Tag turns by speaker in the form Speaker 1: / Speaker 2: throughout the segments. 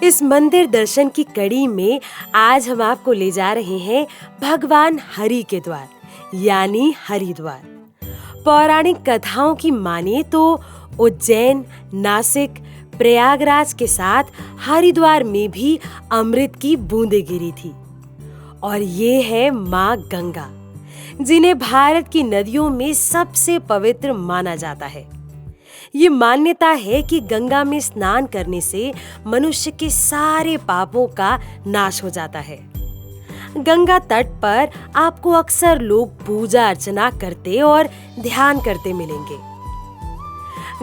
Speaker 1: इस मंदिर दर्शन की कड़ी में आज हम आपको ले जा रहे हैं भगवान हरि के द्वार यानी हरिद्वार। पौराणिक कथाओं की माने तो उज्जैन, नासिक, प्रयागराज के साथ हरिद्वार में भी अमृत की बूंदें गिरी थी। और ये है माँ गंगा, जिन्हें भारत की नदियों में सबसे पवित्र माना जाता है। ये मान्यता है कि गंगा में स्नान करने से मनुष्य के सारे पापों का नाश हो जाता है। गंगा तट पर आपको अक्सर लोग पूजा अर्चना करते और ध्यान करते मिलेंगे।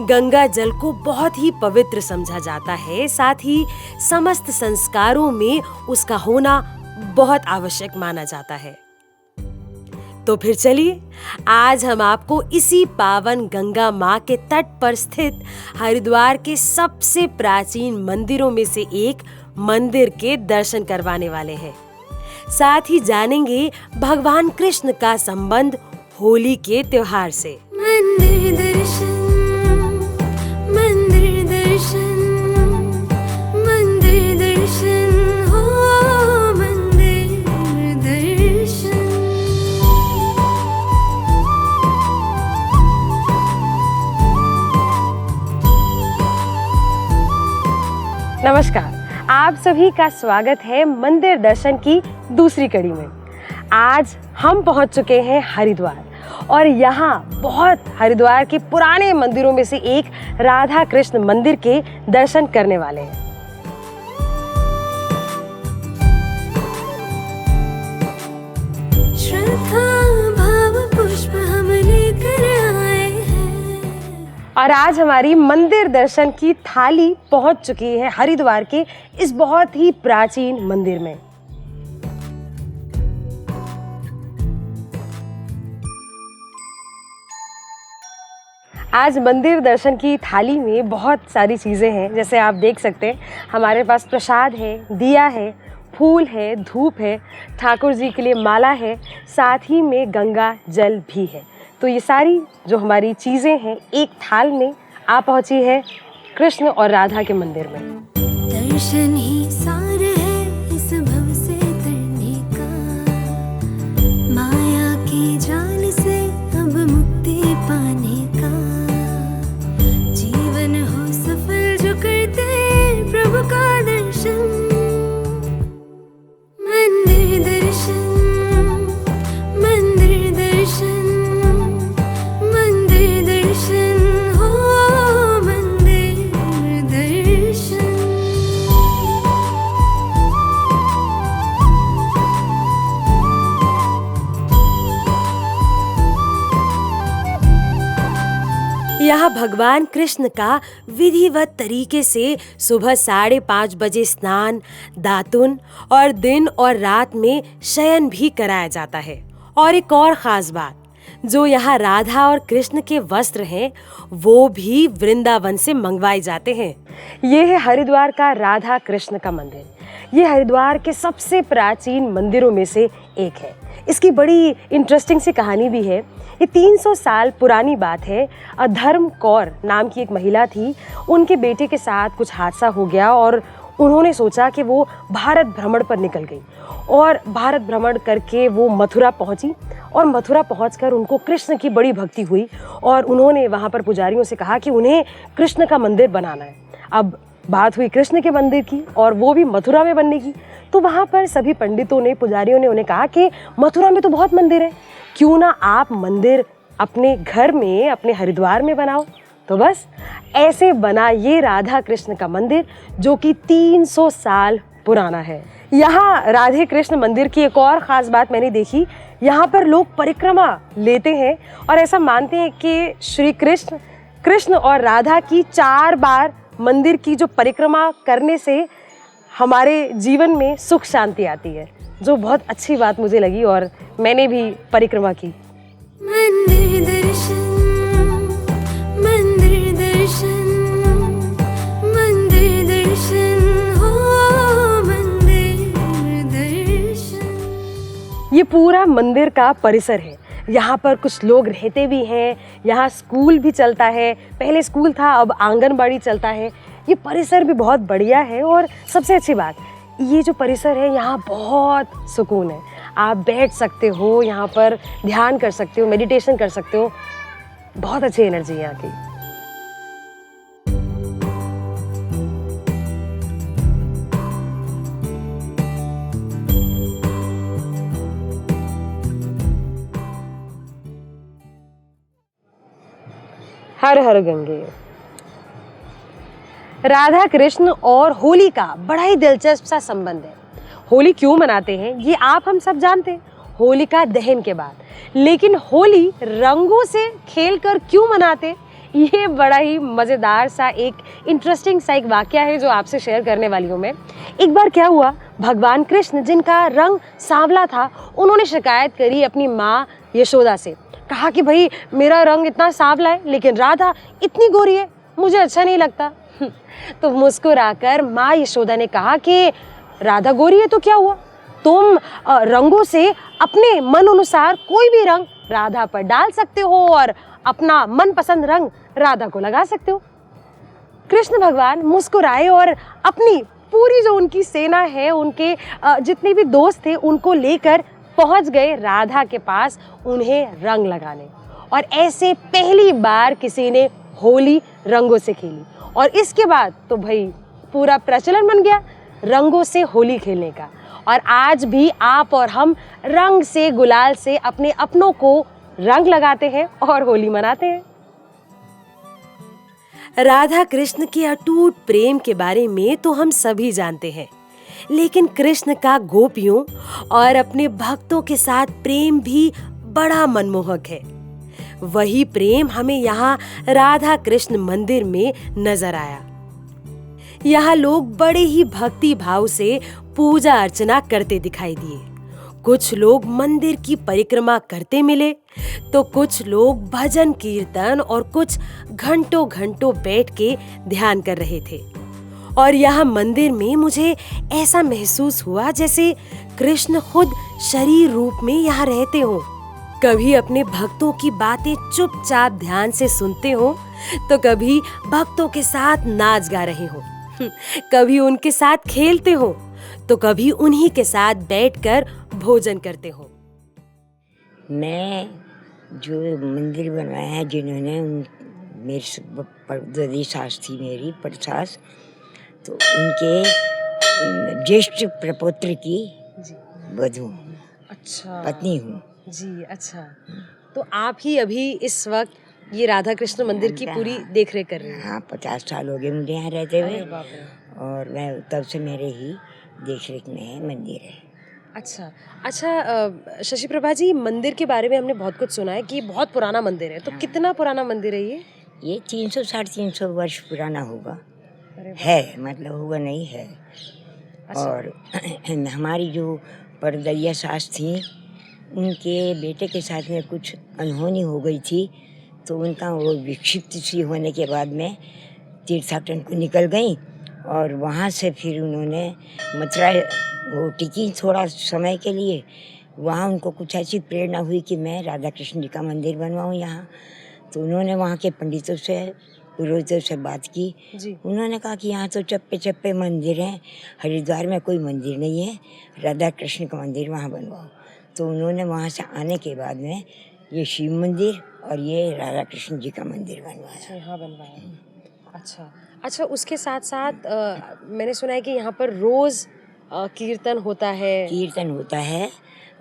Speaker 1: गंगा जल को बहुत ही पवित्र समझा जाता है, साथ ही समस्त संस्कारों में उसका होना बहुत आवश्यक माना जाता है। तो फिर चलिए आज हम आपको इसी पावन गंगा माँ के तट पर स्थित हरिद्वार के सबसे प्राचीन मंदिरों में से एक मंदिर के दर्शन करवाने वाले हैं। साथ ही जानेंगे भगवान कृष्ण का संबंध होली के त्योहार से।
Speaker 2: मंदिर दर्शन, मंदिर दर्शन, मंदिर दर्शन, हो मंदिर दर्शन।
Speaker 1: नमस्कार, आप सभी का स्वागत है मंदिर दर्शन की दूसरी कड़ी में। आज हम पहुंच चुके हैं हरिद्वार और यहाँ बहुत हरिद्वार के पुराने मंदिरों में से एक राधा कृष्ण मंदिर के दर्शन करने वाले हैं।
Speaker 2: श्रद्धा भाव पुष्प हम लेकर आए हैं।
Speaker 1: और आज हमारी मंदिर दर्शन की थाली पहुंच चुकी है हरिद्वार के इस बहुत ही प्राचीन मंदिर में। आज मंदिर दर्शन की थाली में बहुत सारी चीज़ें हैं, जैसे आप देख सकते हैं हमारे पास प्रसाद है, दिया है, फूल है, धूप है, ठाकुर जी के लिए माला है, साथ ही में गंगा जल भी है। तो ये सारी जो हमारी चीज़ें हैं एक थाल में आ पहुँची है कृष्ण और राधा के मंदिर में।
Speaker 2: दर्शन ही सार है इस भव से तरने का, माया के जाल से अब मुक्ति पाने का। जीवन हो सफल जो करते प्रभु का दर्शन। मंदिर दर्शन, मंदिर दर्शन, मंदिर दर्शन, हो मंदिर दर्शन।
Speaker 1: यहाँ भगवान कृष्ण का विधिवत तरीके से सुबह 5:30 बजे स्नान, दातुन और दिन और रात में शयन भी कराया जाता है। और एक और ख़ास बात, जो यहाँ राधा और कृष्ण के वस्त्र हैं वो भी वृंदावन से मंगवाए जाते हैं। ये है हरिद्वार का राधा कृष्ण का मंदिर। ये हरिद्वार के सबसे प्राचीन मंदिरों में से एक है। इसकी बड़ी इंटरेस्टिंग सी कहानी भी है। ये 300 साल पुरानी बात है। अधर्म कौर नाम की एक महिला थी, उनके बेटे के साथ कुछ हादसा हो गया और उन्होंने सोचा कि वो भारत भ्रमण पर निकल गई और भारत भ्रमण करके वो मथुरा पहुंची और मथुरा पहुंचकर उनको कृष्ण की बड़ी भक्ति हुई और उन्होंने वहाँ पर पुजारियों से कहा कि उन्हें कृष्ण का मंदिर बनाना है। अब बात हुई कृष्ण के मंदिर की और वो भी मथुरा में बनने की। तो वहाँ पर सभी पंडितों ने, पुजारियों ने उन्हें कहा कि मथुरा में तो बहुत मंदिर है, क्यों ना आप मंदिर अपने घर में, अपने हरिद्वार में बनाओ। तो बस ऐसे बना ये राधा कृष्ण का मंदिर जो कि 300 साल पुराना है। यहाँ राधे कृष्ण मंदिर की एक और ख़ास बात मैंने देखी, यहाँ पर लोग परिक्रमा लेते हैं और ऐसा मानते हैं कि श्री कृष्ण और राधा की 4 बार मंदिर की जो परिक्रमा करने से हमारे जीवन में सुख शांति आती है, जो बहुत अच्छी बात मुझे लगी और मैंने भी परिक्रमा की।
Speaker 2: मंदिर दर्शन, मंदिर दर्शन, मंदिर दर्शन, हो मंदिर दर्शन।
Speaker 1: ये पूरा मंदिर का परिसर है। यहाँ पर कुछ लोग रहते भी हैं, यहाँ स्कूल भी चलता है। पहले स्कूल था, अब आंगनबाड़ी चलता है। ये परिसर भी बहुत बढ़िया है और सबसे अच्छी बात, ये जो परिसर है यहाँ बहुत सुकून है। आप बैठ सकते हो यहाँ पर, ध्यान कर सकते हो, मेडिटेशन कर सकते हो। बहुत अच्छी एनर्जी है यहाँ की। हर हर गंगे। राधा कृष्ण और होली का बड़ा ही दिलचस्प सा संबंध है। होली क्यों मनाते हैं ये आप हम सब जानते हैं, होलिका दहन के बाद। लेकिन होली रंगों से खेलकर क्यों मनाते, ये बड़ा ही मज़ेदार सा एक इंटरेस्टिंग सा एक वाकया है जो आपसे शेयर करने वाली हूँ मैं। एक बार क्या हुआ, भगवान कृष्ण जिनका रंग सांवला था, उन्होंने शिकायत करी अपनी माँ यशोदा से। कहा कि भाई मेरा रंग इतना सांवला है लेकिन राधा इतनी गोरी है, मुझे अच्छा नहीं लगता। तो मुस्कुराकर माँ यशोदा ने कहा कि राधा गोरी है तो क्या हुआ, तुम रंगों से अपने मन अनुसार कोई भी रंग राधा पर डाल सकते हो और अपना मनपसंद रंग राधा को लगा सकते हो। कृष्ण भगवान मुस्कुराए और अपनी पूरी जो उनकी सेना है, उनके जितने भी दोस्त थे, उनको लेकर पहुंच गए राधा के पास उन्हें रंग लगाने। और ऐसे पहली बार किसी ने होली रंगों से खेली और इसके बाद तो भाई पूरा प्रचलन बन गया रंगों से होली खेलने का। और आज भी आप और हम रंग से, गुलाल से अपने अपनों को रंग लगाते हैं और होली मनाते हैं। राधा कृष्ण के अटूट प्रेम के बारे में तो हम सभी जानते हैं, लेकिन कृष्ण का गोपियों और अपने भक्तों के साथ प्रेम भी बड़ा मनमोहक है। वही प्रेम हमें यहाँ राधा कृष्ण मंदिर में नजर आया। यहाँ लोग बड़े ही भक्ति भाव से पूजा अर्चना करते दिखाई दिए। कुछ लोग मंदिर की परिक्रमा करते मिले तो कुछ लोग भजन कीर्तन और कुछ घंटों घंटों बैठ के ध्यान कर रहे थे। और यहाँ मंदिर में मुझे ऐसा महसूस हुआ जैसे कृष्ण खुद शरीर रूप में यहाँ रहते हो। कभी अपने भक्तों की बातें चुपचाप ध्यान से सुनते हो तो कभी भक्तों के साथ नाच गा रहे हो, कभी उनके साथ खेलते हो तो कभी उन्हीं के साथ बैठकर भोजन करते हो।
Speaker 3: मैं जो मंदिर बनवाया है जिन्होंने, मेरी सास थी, मेरी परसास, तो उनके ज्येष्ठ प्रपौत्र की वधू,
Speaker 1: अच्छा,
Speaker 3: पत्नी हूँ
Speaker 1: जी। अच्छा, तो आप ही अभी इस वक्त ये राधा कृष्ण मंदिर की पूरी देख रेख कर रहे हैं?
Speaker 3: हाँ, 50 साल हो गए मुझे यहाँ रहते हुए।
Speaker 1: अरे बाप रे।
Speaker 3: और मैं तब से मेरे ही देख रेख में है मंदिर है।
Speaker 1: अच्छा, शशि प्रभा जी, मंदिर के बारे में हमने बहुत कुछ सुना है कि बहुत पुराना मंदिर है, तो
Speaker 3: हाँ।
Speaker 1: कितना पुराना मंदिर है ये?
Speaker 3: ये 300 साढ़े 300 वर्ष पुराना होगा,
Speaker 1: अरे
Speaker 3: है, मतलब होगा नहीं है।
Speaker 1: अच्छा।
Speaker 3: और हमारी जो परदैया सास थी, उनके बेटे के साथ में कुछ अनहोनी हो गई थी, तो उनका वो विक्षिप्त सी होने के बाद में तीर्थाटन को निकल गई और वहाँ से फिर उन्होंने मथुरा वो टिकी थोड़ा समय के लिए। वहाँ उनको कुछ ऐसी प्रेरणा हुई कि मैं राधा कृष्ण जी का मंदिर बनवाऊँ यहाँ। तो उन्होंने वहाँ के पंडितों से, पुरोहितों से बात की
Speaker 1: जी।
Speaker 3: उन्होंने कहा कि यहाँ तो चप्पे चप्पे मंदिर हैं, हरिद्वार में कोई मंदिर नहीं है, राधा कृष्ण का मंदिर वहाँ बनवाओ। तो उन्होंने वहाँ से आने के बाद में ये शिव मंदिर और ये राधा कृष्ण जी का मंदिर बनवाया।
Speaker 1: यहाँ बनवाया। अच्छा, उसके साथ साथ मैंने सुना है कि यहाँ पर रोज कीर्तन होता है।
Speaker 3: कीर्तन होता है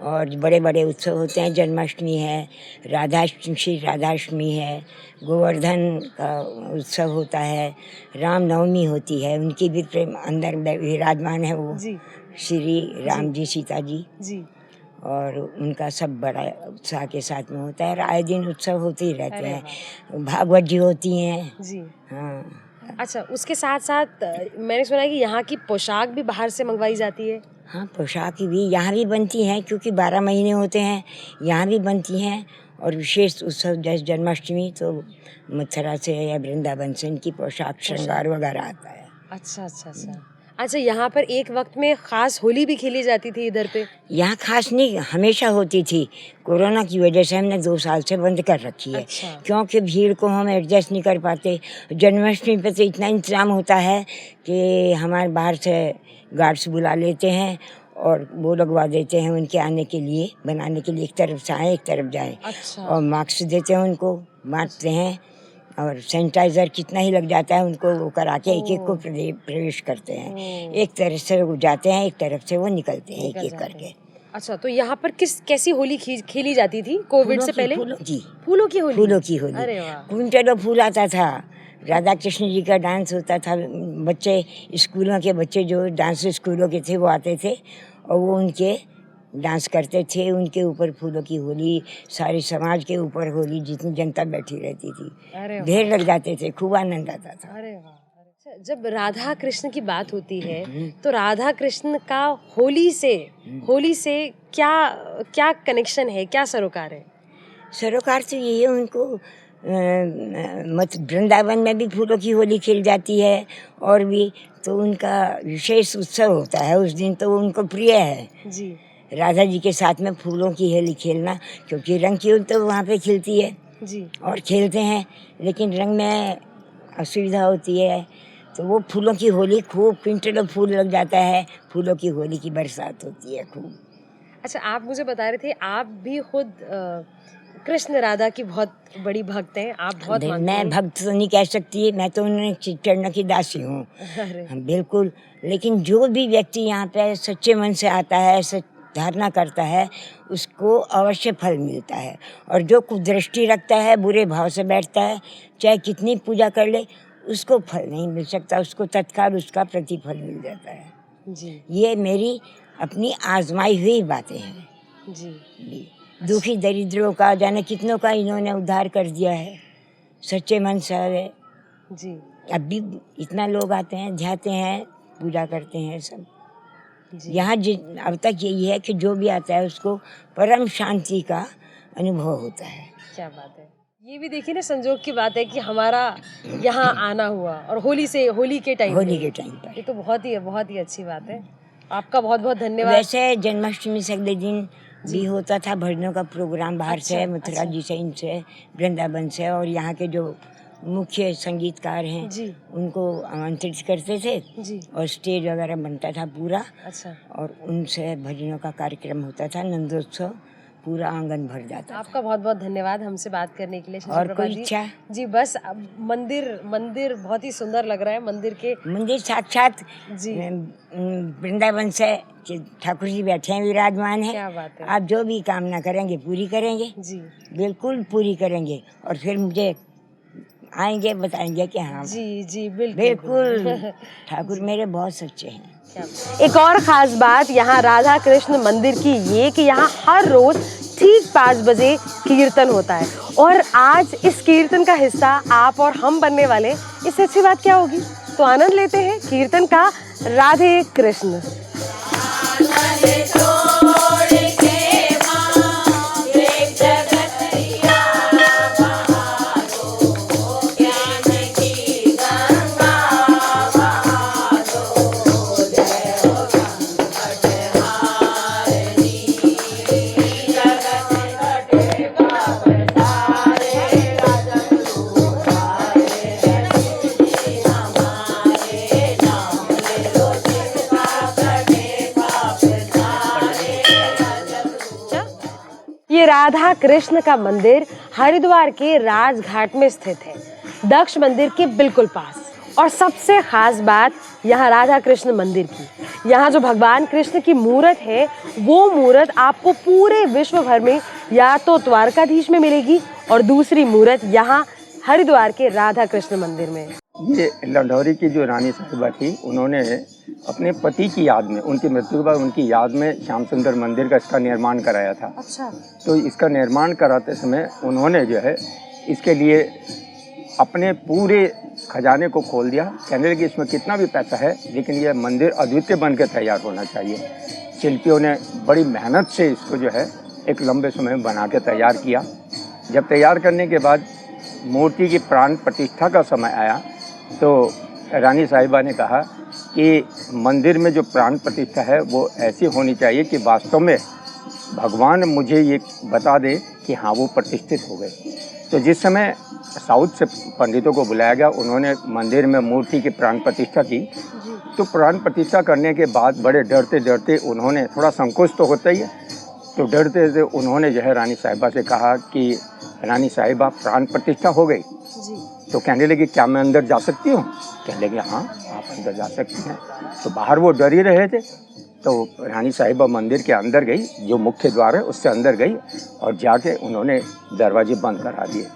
Speaker 3: और बड़े बड़े उत्सव होते हैं। जन्माष्टमी है, श्री राधाष्टमी है, गोवर्धन का उत्सव होता है, रामनवमी होती है, उनकी भी प्रेम अंदर विराजमान है वो
Speaker 1: जी।
Speaker 3: श्री राम जी, सीता जी
Speaker 1: जी।
Speaker 3: और उनका सब बड़ा उत्साह के साथ में होता है। और आए दिन उत्सव होते ही रहते हैं, भागवत जी होती हैं
Speaker 1: जी।
Speaker 3: हाँ।
Speaker 1: अच्छा, उसके साथ साथ मैंने सुना है कि यहाँ की पोशाक भी बाहर से मंगवाई जाती है।
Speaker 3: हाँ, पोशाक भी यहाँ भी बनती हैं क्योंकि 12 महीने होते हैं, यहाँ भी बनती हैं। और विशेष उत्सव जैसे जन्माष्टमी तो मथुरा से या वृंदावन से इनकी पोशाक श्रृंगार वगैरह आता है।
Speaker 1: अच्छा। अच्छा, यहाँ पर एक वक्त में खास होली भी खेली जाती थी इधर पे?
Speaker 3: यहाँ खास नहीं, हमेशा होती थी। कोरोना की वजह से हमने 2 साल से बंद कर रखी है।
Speaker 1: अच्छा।
Speaker 3: क्योंकि भीड़ को हम एडजस्ट नहीं कर पाते। जन्माष्टमी पे तो इतना इंतज़ाम होता है कि हमारे बाहर से गार्ड्स बुला लेते हैं और वो लगवा देते हैं उनके आने के लिए, बनाने के लिए, एक तरफ से आए एक तरफ जाएँ।
Speaker 1: अच्छा।
Speaker 3: और मास्क देते हैं उनको, बाँटते हैं और सैनिटाइज़र कितना ही लग जाता है उनको वो करा के एक-एक को प्रवेश करते हैं। एक तरफ से वो जाते हैं, एक तरफ से वो निकलते हैं एक-एक करके।
Speaker 1: अच्छा, तो यहाँ पर कैसी होली खेली जाती थी कोविड से पहले?
Speaker 3: फूलों की।
Speaker 1: फूलों की होली?
Speaker 3: फूलों की होली।
Speaker 1: अरे वाह!
Speaker 3: क्विंटलों फूल आता था। राधा कृष्ण जी का डांस होता था। बच्चे, स्कूलों के बच्चे जो डांस स्कूलों के थे वो आते थे और वो उनके डांस करते थे। उनके ऊपर फूलों की होली, सारे समाज के ऊपर होली, जितनी जनता बैठी रहती थी।
Speaker 1: अरे वाह!
Speaker 3: ढेर लग जाते थे, खूब आनंद आता था।
Speaker 1: अरे वाह! अच्छा, जब राधा कृष्ण की बात होती है तो राधा कृष्ण का होली से क्या क्या कनेक्शन है, क्या सरोकार है?
Speaker 3: सरोकार तो यही है उनको मत वृंदावन में भी फूलों की होली खेल जाती है और भी, तो उनका विशेष उत्सव होता है उस दिन, तो उनको प्रिय है
Speaker 1: जी।
Speaker 3: राधा जी के साथ में फूलों की होली खेलना, क्योंकि रंग की होली तो वहाँ पे खिलती है
Speaker 1: जी।
Speaker 3: और खेलते हैं, लेकिन रंग में असुविधा होती है, तो वो फूलों की होली खूब क्विंटलों फूल लग जाता है, फूलों की होली की बरसात होती है खूब।
Speaker 1: अच्छा, आप मुझे बता रहे थे आप भी खुद कृष्ण राधा की बहुत बड़ी भक्त हैं, आप बहुत मानते
Speaker 3: मैं
Speaker 1: हैं।
Speaker 3: भक्त तो नहीं कह सकती, मैं तो उन्हें चरणों की दासी हूँ।
Speaker 1: अरे
Speaker 3: बिल्कुल, लेकिन जो भी व्यक्ति यहाँ पे सच्चे मन से आता है, सच धारणा करता है, उसको अवश्य फल मिलता है। और जो कुदृष्टि रखता है, बुरे भाव से बैठता है, चाहे कितनी पूजा कर ले, उसको फल नहीं मिल सकता, उसको तत्काल उसका प्रतिफल मिल जाता है।
Speaker 1: जी।
Speaker 3: ये मेरी अपनी आजमाई हुई बातें हैं।
Speaker 1: जी।
Speaker 3: जी। दुखी दरिद्रों का जाने कितनों का इन्होंने उद्धार कर दिया है, सच्चे मन से।
Speaker 1: जी।
Speaker 3: अब भी इतना लोग आते हैं, जाते हैं, पूजा करते हैं सब।
Speaker 1: जी।
Speaker 3: यहाँ अब तक यही है कि जो भी आता है उसको परम शांति का अनुभव होता है।
Speaker 1: क्या बात है! ये भी देखिए ना, संजोग की बात है कि हमारा यहाँ आना हुआ और होली के टाइम
Speaker 3: होली
Speaker 1: पे।
Speaker 3: के टाइम पर।
Speaker 1: ये तो बहुत ही अच्छी बात है। आपका बहुत बहुत धन्यवाद।
Speaker 3: वैसे जन्माष्टमी से अगले दिन भी होता था भजनों का प्रोग्राम बाहर से,
Speaker 1: अच्छा,
Speaker 3: मथुरा
Speaker 1: अच्छा।
Speaker 3: जी से, इनसे, वृंदावन से, और यहाँ के जो मुख्य संगीतकार हैं
Speaker 1: जी।
Speaker 3: उनको आमंत्रित करते थे
Speaker 1: जी।
Speaker 3: और स्टेज वगैरह बनता था पूरा,
Speaker 1: अच्छा,
Speaker 3: और उनसे भजनों का कार्यक्रम होता था, नंदोत्सव, पूरा आंगन भर जाता था।
Speaker 1: आपका बहुत बहुत धन्यवाद हमसे बात करने के लिए शशि
Speaker 3: और
Speaker 1: प्रभा
Speaker 3: कोई
Speaker 1: जी।
Speaker 3: इच्छा?
Speaker 1: जी बस, अब मंदिर बहुत ही सुंदर लग रहा है। मंदिर के
Speaker 3: मंदिर साक्षात
Speaker 1: जी।
Speaker 3: वृंदावन से ठाकुर जी बैठे हैं, विराजमान हैं।
Speaker 1: क्या बात है!
Speaker 3: आप जो भी कामना करेंगे पूरी करेंगे,
Speaker 1: जी।
Speaker 3: बिल्कुल पूरी करेंगे, और फिर मुझे आएंगे बताएंगे कि हाँ
Speaker 1: जी जी बिल्कुल
Speaker 3: बिल्कुल ठाकुर मेरे बहुत सच्चे हैं।
Speaker 1: एक और खास बात यहाँ राधा कृष्ण मंदिर की ये कि यहाँ हर रोज ठीक 5 बजे कीर्तन होता है, और आज इस कीर्तन का हिस्सा आप और हम बनने वाले, इससे अच्छी बात क्या होगी। तो आनंद लेते हैं कीर्तन का। राधे कृष्ण। ये राधा कृष्ण का मंदिर हरिद्वार के राजघाट में स्थित है, दक्ष मंदिर के बिल्कुल पास। और सबसे खास बात यहाँ राधा कृष्ण मंदिर की, यहाँ जो भगवान कृष्ण की मूर्त है, वो मूर्त आपको पूरे विश्व भर में या तो द्वारकाधीश में मिलेगी, और दूसरी मूर्त यहाँ हरिद्वार के राधा कृष्ण मंदिर में।
Speaker 4: ये लंढौरी की जो रानी साहिबा थी, उन्होंने अपने पति की याद में, उनकी मृत्यु के बाद उनकी याद में श्याम सुंदर मंदिर का इसका निर्माण कराया था।
Speaker 1: अच्छा।
Speaker 4: तो इसका निर्माण कराते समय उन्होंने जो है इसके लिए अपने पूरे खजाने को खोल दिया, कहने लगे इसमें कितना भी पैसा है, लेकिन यह मंदिर अद्वितीय बन के तैयार होना चाहिए। शिल्पियों ने बड़ी मेहनत से इसको जो है एक लंबे समय में बना के तैयार किया। जब तैयार करने के बाद मूर्ति की प्राण प्रतिष्ठा का समय आया, तो रानी साहिबा ने कहा कि मंदिर में जो प्राण प्रतिष्ठा है वो ऐसी होनी चाहिए कि वास्तव में भगवान मुझे ये बता दे कि हाँ वो प्रतिष्ठित हो गए। तो जिस समय साउथ से पंडितों को बुलाया गया, उन्होंने मंदिर में मूर्ति की प्राण प्रतिष्ठा की। तो प्राण प्रतिष्ठा करने के बाद बड़े डरते डरते उन्होंने, थोड़ा संकोच तो होता ही है, तो डरते डरते उन्होंने जो है रानी साहिबा से कहा कि रानी साहिबा प्राण प्रतिष्ठा हो गई। तो कहने लगी क्या मैं अंदर जा सकती हूँ? कहने लगे हाँ आप अंदर जा सकती हैं। तो बाहर वो डर ही रहे थे। तो रानी साहिबा मंदिर के अंदर गई, जो मुख्य द्वार है उससे अंदर गई और जाके उन्होंने दरवाजे बंद करा दिए।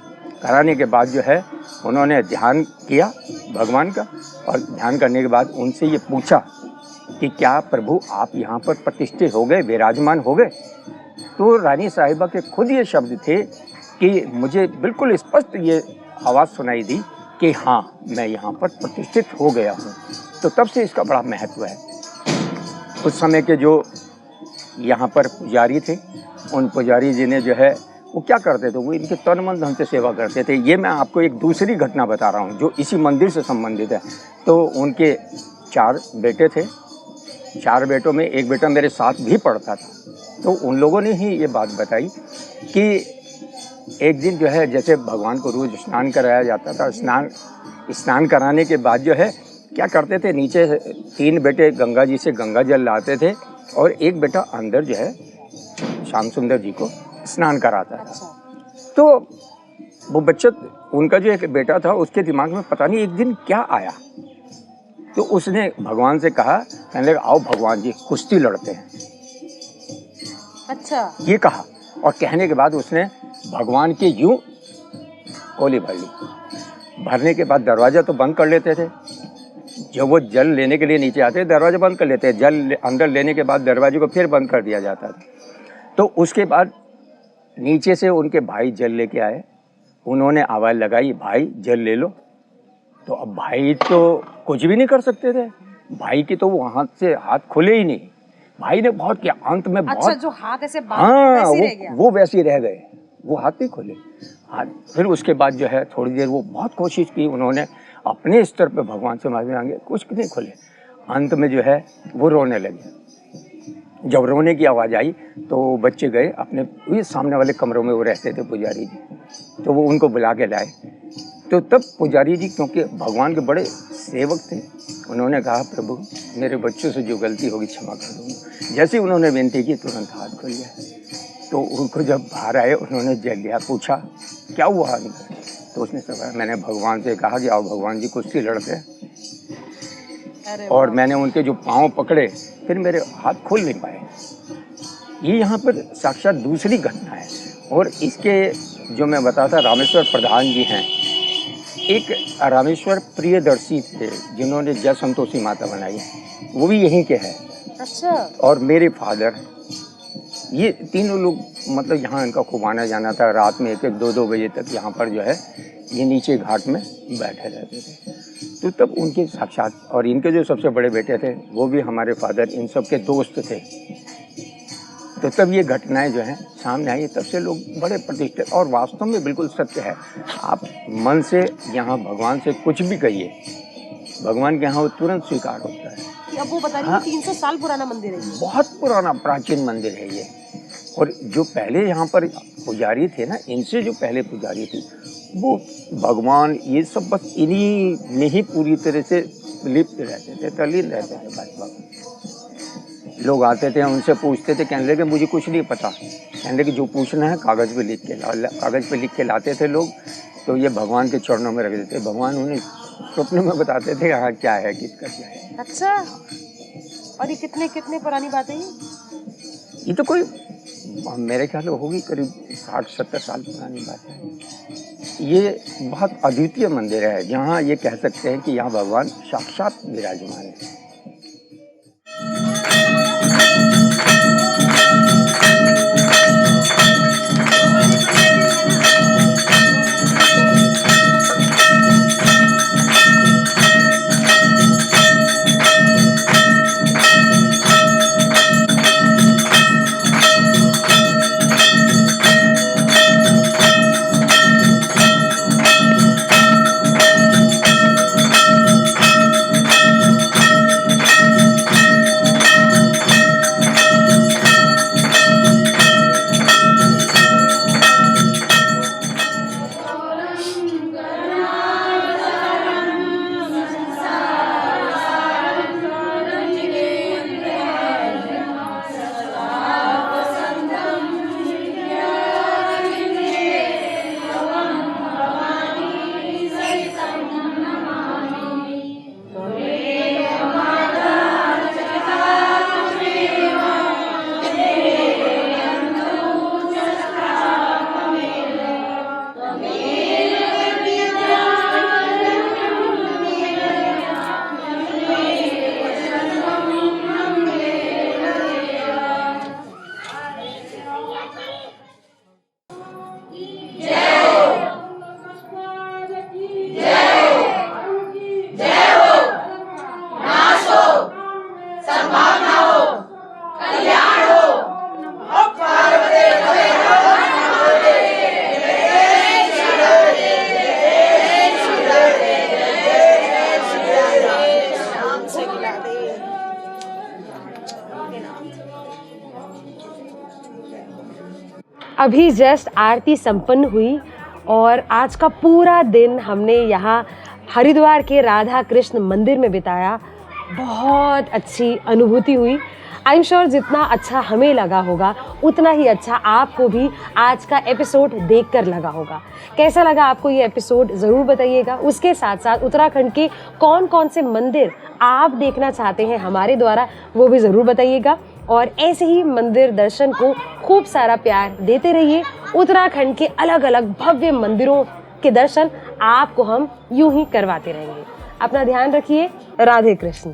Speaker 4: कराने के बाद जो है उन्होंने ध्यान किया भगवान का, और ध्यान करने के बाद उनसे ये पूछा कि क्या प्रभु आप यहाँ पर प्रतिष्ठित हो गए, विराजमान हो गए? तो रानी साहिबा के खुद ये शब्द थे कि मुझे बिल्कुल स्पष्ट ये आवाज़ सुनाई दी कि हाँ मैं यहाँ पर प्रतिष्ठित हो गया हूँ। तो तब से इसका बड़ा महत्व है। उस समय के जो यहाँ पर पुजारी थे, उन पुजारी जी ने जो है वो क्या करते थे, वो इनके तन मन धन से सेवा करते थे। ये मैं आपको एक दूसरी घटना बता रहा हूँ जो इसी मंदिर से संबंधित है। तो उनके 4 बेटे थे। 4 बेटों में एक बेटा मेरे साथ भी पढ़ता था। तो उन लोगों ने ही ये बात बताई कि एक दिन जो है जैसे भगवान को रोज स्नान कराया जाता था, स्नान कराने के बाद जो है क्या करते थे, नीचे 3 बेटे गंगा जी से गंगा जल लाते थे और एक बेटा अंदर जो है श्याम सुंदर जी को स्नान कराता था। तो वो बच्चा, उनका जो एक बेटा था, उसके दिमाग में पता नहीं एक दिन क्या आया, तो उसने भगवान से कहा, कहने लगा आओ भगवान जी कुश्ती लड़ते हैं।
Speaker 1: अच्छा,
Speaker 4: ये कहा और कहने के बाद उसने भगवान के यूं कोली भर ली। भरने के बाद दरवाजा तो बंद कर लेते थे। जब वो जल लेने के लिए नीचे आते दरवाजा बंद कर लेते, जल अंदर लेने के बाद दरवाजे को फिर बंद कर दिया जाता था। तो उसके बाद नीचे से उनके भाई जल लेके आए। उन्होंने आवाज़ लगाई भाई जल ले लो। तो अब भाई तो कुछ भी नहीं कर सकते थे, भाई की तो वो हाथ से हाथ खुले ही नहीं। भाई ने बहुत किया, अंत में बहुत,
Speaker 1: अच्छा जो हाथ ऐसे
Speaker 4: हाँ
Speaker 1: वैसे रह गया।
Speaker 4: वो वैसे ही रह गए, वो हाथ नहीं खुले। हाथ फिर उसके बाद जो है थोड़ी देर वो बहुत कोशिश की, उन्होंने अपने स्तर पे भगवान से मांगे, कुछ नहीं खुले। अंत में जो है वो रोने लगे। जब रोने की आवाज़ आई तो बच्चे गए अपने, ये सामने वाले कमरों में वो रहते थे पुजारी जी, तो वो उनको बुला के लाए। तो तब पुजारी जी, क्योंकि भगवान के बड़े सेवक थे, उन्होंने कहा प्रभु मेरे बच्चों से जो गलती होगी क्षमा कर दूँगा। जैसे ही उन्होंने विनती की तुरंत हाथ खुल गया। तो उनको जब बाहर आए उन्होंने जल लिया, पूछा क्या हुआ अंदर? तो उसने कहा मैंने भगवान से कहा कि आओ भगवान जी कुश्ती लड़ते हैं, और मैंने उनके जो पाँव पकड़े फिर मेरे हाथ खुल नहीं पाए। ये यहाँ पर साक्षात दूसरी घटना है। और इसके जो मैं बताता, रामेश्वर प्रधान जी हैं, एक रामेश्वर प्रियदर्शी थे जिन्होंने जय संतोषी माता बनाई, वो भी यहीं के हैं।
Speaker 1: अच्छा।
Speaker 4: और मेरे फादर, ये तीनों लोग मतलब यहाँ इनका खूब आना जाना था। रात में 1-1, 2-2 बजे तक यहाँ पर जो है ये नीचे घाट में बैठे रहते थे। तो तब उनके साक्षात, और इनके जो सबसे बड़े बेटे थे वो भी हमारे फादर इन सब के दोस्त थे। तो तब ये घटनाएं जो हैं सामने आई, तब से लोग बड़े प्रतिष्ठित, और वास्तव में बिल्कुल सत्य है। आप मन से यहाँ भगवान से कुछ भी कहिए, भगवान के यहाँ वो तुरंत स्वीकार होता है।
Speaker 1: अब वो बता रही
Speaker 4: हाँ,
Speaker 1: 300 साल पुराना मंदिर है ये।
Speaker 4: बहुत पुराना प्राचीन मंदिर है ये। और जो पहले यहाँ पर पुजारी थे ना, इनसे जो पहले पुजारी थे वो भगवान ये सब बस इन्हीं में ही पूरी तरह से लिप्त रहते थे, तल्लीन रहते थे। बस लोग आते थे उनसे पूछते थे, कहने लगे मुझे कुछ नहीं पता, कहने लगे जो पूछना है कागज़ पे लिख के ला। कागज़ पे लिख के लाते थे लोग, तो ये भगवान के चरणों में रख देते। भगवान उन्हें स्वप्न में बताते थे हाँ क्या है, किसका क्या है।
Speaker 1: अच्छा, और ये कितने पुरानी बात है
Speaker 4: ये तो कोई मेरे ख्याल में होगी करीब 60-70 साल पुरानी बात है। ये बहुत अद्वितीय मंदिर है जहाँ ये कह सकते हैं कि यहाँ भगवान साक्षात विराजमान है।
Speaker 1: अभी जस्ट आरती संपन्न हुई और आज का पूरा दिन हमने यहाँ हरिद्वार के राधा कृष्ण मंदिर में बिताया। बहुत अच्छी अनुभूति हुई। आई एम श्योर जितना अच्छा हमें लगा होगा उतना ही अच्छा आपको भी आज का एपिसोड देखकर लगा होगा। कैसा लगा आपको ये एपिसोड ज़रूर बताइएगा। उसके साथ साथ उत्तराखंड के कौन कौन से मंदिर आप देखना चाहते हैं हमारे द्वारा वो भी ज़रूर बताइएगा। और ऐसे ही मंदिर दर्शन को खूब सारा प्यार देते रहिए। उत्तराखंड के अलग अलग भव्य मंदिरों के दर्शन आपको हम यूं ही करवाते रहेंगे। अपना ध्यान रखिए। राधे कृष्ण।